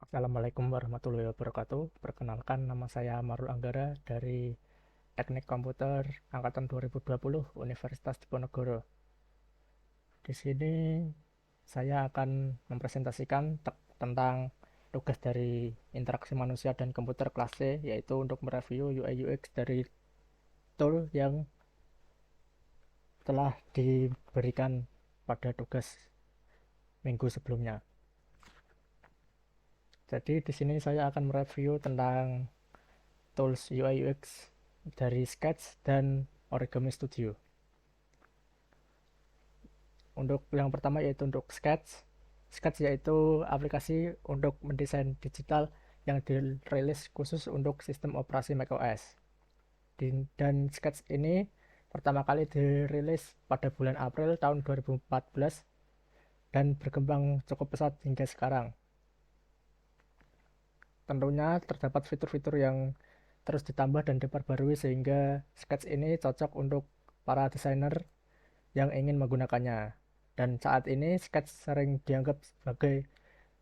Assalamualaikum warahmatullahi wabarakatuh. Perkenalkan, nama saya Marul Anggara dari Teknik Komputer Angkatan 2020 Universitas Diponegoro. Di sini saya akan mempresentasikan tentang tugas dari interaksi manusia dan komputer kelas C, yaitu untuk mereview UI UX dari tool yang telah diberikan pada tugas minggu sebelumnya. Jadi di sini saya akan mereview tentang tools UI UX dari Sketch dan Origami Studio. Untuk yang pertama yaitu untuk Sketch. Sketch yaitu aplikasi untuk mendesain digital yang dirilis khusus untuk sistem operasi macOS. Dan Sketch ini pertama kali dirilis pada bulan April tahun 2014 dan berkembang cukup pesat hingga sekarang. Tentunya terdapat fitur-fitur yang terus ditambah dan diperbarui sehingga Sketch ini cocok untuk para desainer yang ingin menggunakannya. Dan saat ini Sketch sering dianggap sebagai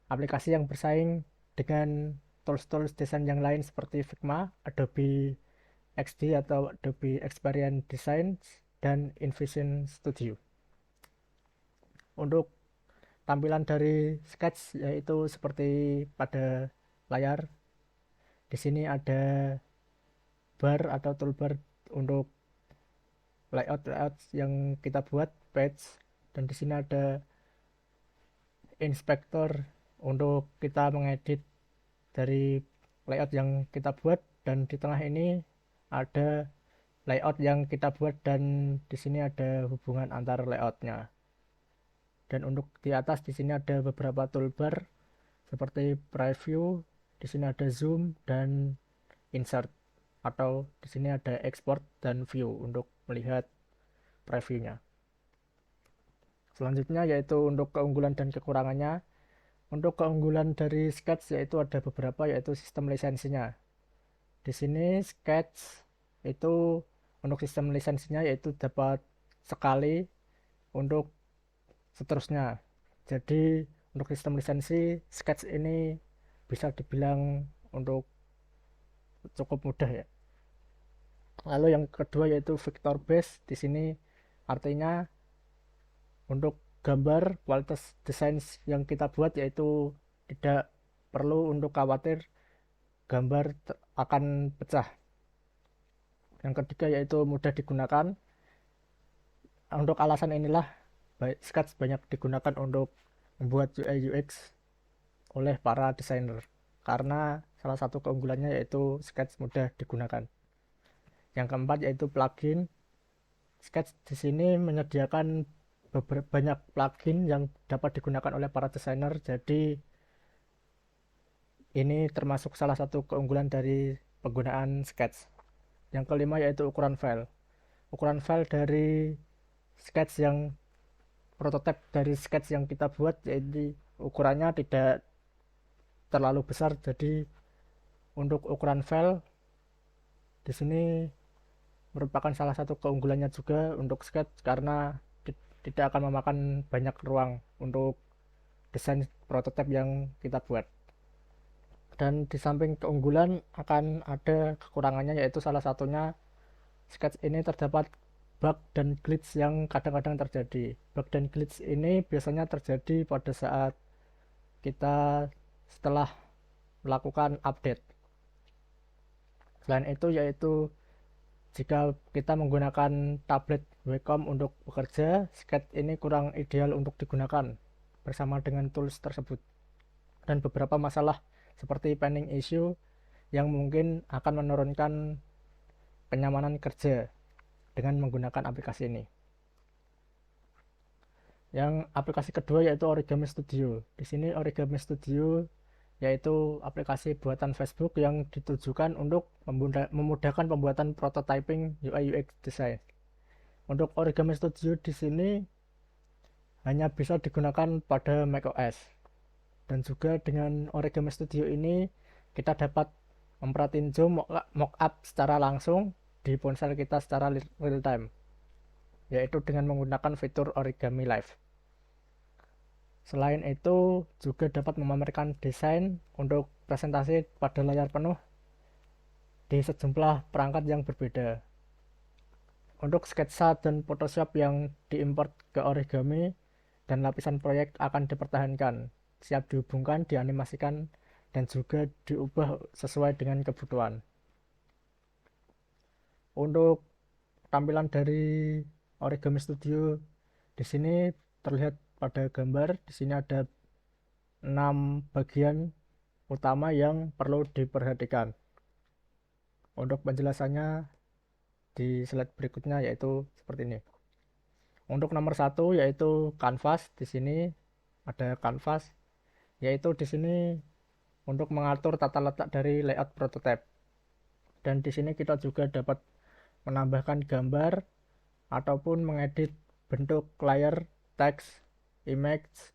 aplikasi yang bersaing dengan tools-tools desain yang lain seperti Figma, Adobe XD atau Adobe Experience Design, dan InVision Studio. Untuk tampilan dari Sketch yaitu seperti pada layar. Di sini ada bar atau toolbar untuk layout yang kita buat, page, dan di sini ada inspektor untuk kita mengedit dari layout yang kita buat, dan di tengah ini ada layout yang kita buat dan di sini ada hubungan antar layoutnya. Dan untuk di atas di sini ada beberapa toolbar seperti preview, di sini ada zoom dan insert, atau di sini ada export dan view untuk melihat previewnya. Selanjutnya yaitu untuk keunggulan dan kekurangannya. Untuk keunggulan dari Sketch yaitu ada beberapa, yaitu sistem lisensinya. Di sini Sketch itu untuk sistem lisensinya yaitu dapat sekali untuk seterusnya. Jadi untuk sistem lisensi Sketch ini bisa dibilang untuk cukup mudah ya. Lalu yang kedua yaitu vector based. Di sini artinya untuk gambar kualitas desain yang kita buat yaitu tidak perlu untuk khawatir gambar akan pecah. Yang ketiga yaitu mudah digunakan. Untuk alasan inilah Sketch banyak digunakan untuk membuat UI UX oleh para desainer, karena salah satu keunggulannya yaitu Sketch mudah digunakan. Yang keempat yaitu plugin. Sketch di sini menyediakan banyak plugin yang dapat digunakan oleh para desainer, jadi ini termasuk salah satu keunggulan dari penggunaan Sketch. Yang kelima yaitu ukuran file. Ukuran file dari Sketch yang prototipe dari Sketch yang kita buat, jadi ukurannya tidak terlalu besar, jadi untuk ukuran file di sini merupakan salah satu keunggulannya juga untuk Sketch, karena tidak akan memakan banyak ruang untuk desain prototipe yang kita buat. Dan di samping keunggulan akan ada kekurangannya, yaitu salah satunya Sketch ini terdapat bug dan glitch yang kadang-kadang terjadi. Bug dan glitch ini biasanya terjadi pada saat kita setelah melakukan update. Selain itu yaitu jika kita menggunakan tablet Wacom untuk bekerja, Sketch ini kurang ideal untuk digunakan bersama dengan tools tersebut. Dan beberapa masalah seperti panning issue yang mungkin akan menurunkan kenyamanan kerja dengan menggunakan aplikasi ini. Yang aplikasi kedua yaitu Origami Studio. Di sini Origami Studio yaitu aplikasi buatan Facebook yang ditujukan untuk memudahkan pembuatan prototyping UI UX design. Untuk Origami Studio di sini hanya bisa digunakan pada macOS. Dan juga dengan Origami Studio ini kita dapat memperintinjau mockup secara langsung di ponsel kita secara real time, yaitu dengan menggunakan fitur Origami Live. Selain itu juga dapat memamerkan desain untuk presentasi pada layar penuh di sejumlah perangkat yang berbeda. Untuk sketsa dan Photoshop yang diimport ke Origami dan lapisan proyek akan dipertahankan, siap dihubungkan, dianimasikan, dan juga diubah sesuai dengan kebutuhan. Untuk tampilan dari Origami Studio di sini terlihat pada gambar. Di sini ada 6 bagian utama yang perlu diperhatikan. Untuk penjelasannya di slide berikutnya yaitu seperti ini. Untuk nomor 1 yaitu kanvas. Di sini ada kanvas, yaitu di sini untuk mengatur tata letak dari layout prototipe. Dan di sini kita juga dapat menambahkan gambar ataupun mengedit bentuk layar, teks, image,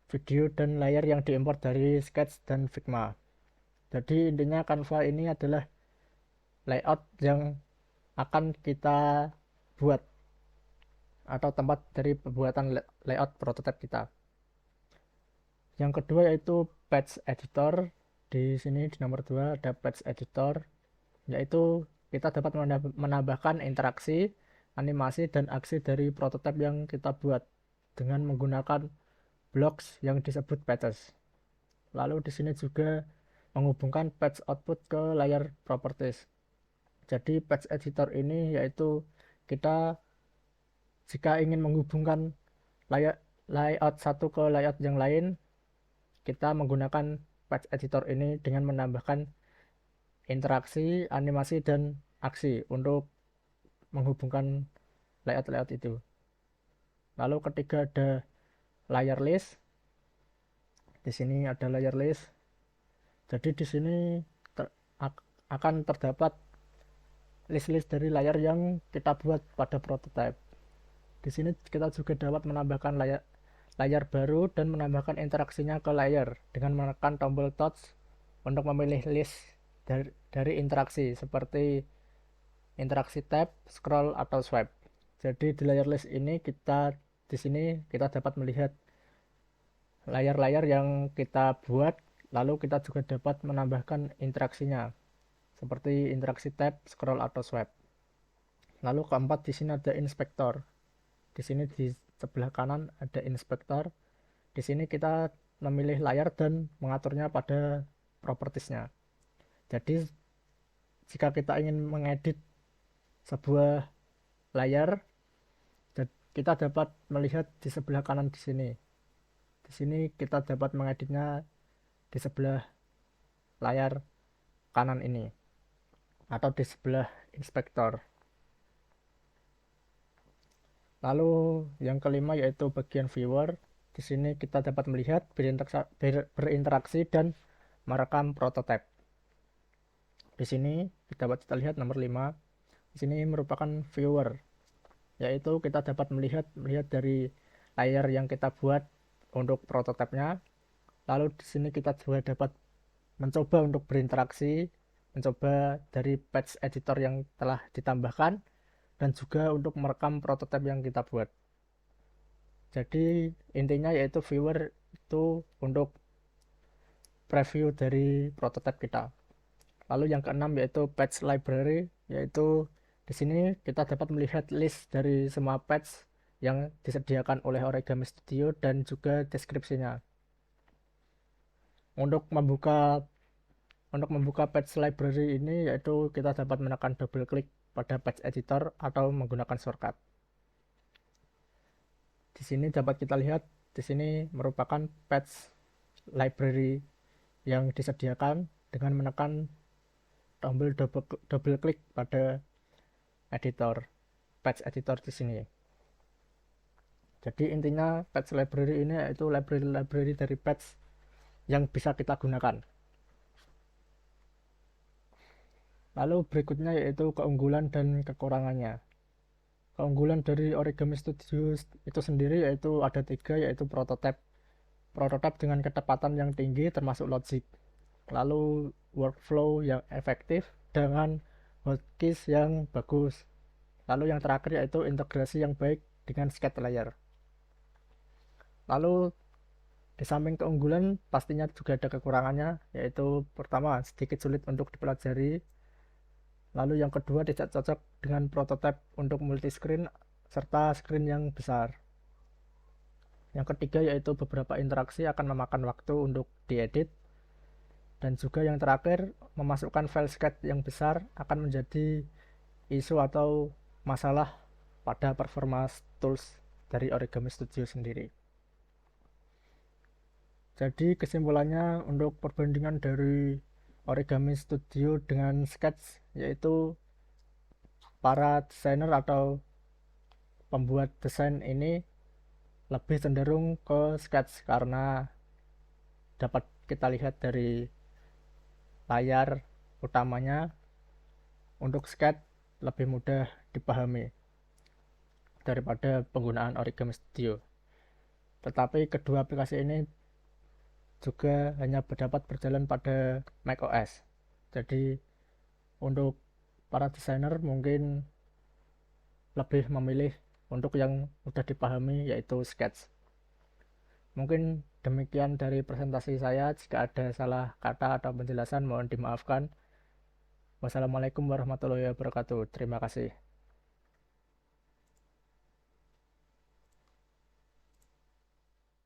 video, dan layar yang diimport dari Sketch dan Figma. Jadi intinya Canva ini adalah layout yang akan kita buat atau tempat dari pembuatan layout prototipe kita. Yang kedua yaitu Page Editor. Di sini di nomor 2 ada Page Editor, yaitu kita dapat menambahkan interaksi, animasi, dan aksi dari prototipe yang kita buat dengan menggunakan blocks yang disebut pages. Lalu di sini juga menghubungkan page output ke layar properties. Jadi Page Editor ini yaitu kita jika ingin menghubungkan layout satu ke layout yang lain, kita menggunakan Page Editor ini dengan menambahkan interaksi, animasi, dan aksi untuk menghubungkan layout-layout itu. Lalu ketiga ada layer list. Di sini ada layer list. Jadi di sini akan terdapat list-list dari layar yang kita buat pada prototype. Di sini kita juga dapat menambahkan layar baru dan menambahkan interaksinya ke layar dengan menekan tombol touch untuk memilih list dari interaksi seperti interaksi tab, scroll, atau swipe. Jadi di layer list ini di sini kita dapat melihat layar-layar yang kita buat, lalu kita juga dapat menambahkan interaksinya seperti interaksi tab, scroll, atau swipe. Lalu keempat di sini ada inspektor. Di sini di sebelah kanan ada inspektor. Di sini kita memilih layar dan mengaturnya pada propertiesnya. Jadi jika kita ingin mengedit sebuah layar, kita dapat melihat di sebelah kanan di sini. Di sini kita dapat mengeditnya di sebelah layar kanan ini atau di sebelah inspektor. Lalu yang kelima yaitu bagian viewer. Di sini kita dapat melihat, berinteraksi, dan merekam prototipe. Di sini dapat kita lihat nomor 5. Di sini merupakan viewer, yaitu kita dapat melihat dari layar yang kita buat untuk prototipenya. Lalu di sini kita juga dapat mencoba untuk berinteraksi, mencoba dari page editor yang telah ditambahkan, dan juga untuk merekam prototipe yang kita buat. Jadi intinya yaitu viewer itu untuk preview dari prototipe kita. Lalu yang keenam yaitu page library, yaitu di sini kita dapat melihat list dari semua page yang disediakan oleh Origami Studio dan juga deskripsinya. Untuk membuka page library ini yaitu kita dapat menekan double klik pada page editor atau menggunakan shortcut. Di sini dapat kita lihat, di sini merupakan page library yang disediakan dengan menekan tombol double klik pada editor, page editor di sini. Jadi intinya page library ini yaitu library dari page yang bisa kita gunakan. Lalu berikutnya yaitu keunggulan dan kekurangannya. Keunggulan dari Origami Studio itu sendiri yaitu ada 3, yaitu prototipe dengan ketepatan yang tinggi termasuk logic, lalu workflow yang efektif dengan hotkeys yang bagus, lalu yang terakhir yaitu integrasi yang baik dengan sketch layer. Lalu Di samping keunggulan, pastinya juga ada kekurangannya, yaitu pertama, sedikit sulit untuk dipelajari. Lalu yang kedua, tidak cocok dengan prototipe untuk multiscreen serta screen yang besar. Yang ketiga yaitu beberapa interaksi akan memakan waktu untuk diedit. Dan juga yang terakhir, memasukkan file sketch yang besar akan menjadi isu atau masalah pada performa tools dari Origami Studio sendiri. Jadi kesimpulannya untuk perbandingan dari Origami Studio dengan Sketch, yaitu para desainer atau pembuat desain ini lebih cenderung ke Sketch karena dapat kita lihat dari layar utamanya. Untuk Sketch lebih mudah dipahami daripada penggunaan Origami Studio. Tetapi kedua aplikasi ini juga hanya dapat berjalan pada macOS. Jadi untuk para desainer mungkin lebih memilih untuk yang mudah dipahami yaitu Sketch. Mungkin demikian dari presentasi saya. Jika ada salah kata atau penjelasan mohon dimaafkan. Wassalamualaikum warahmatullahi wabarakatuh. Terima kasih.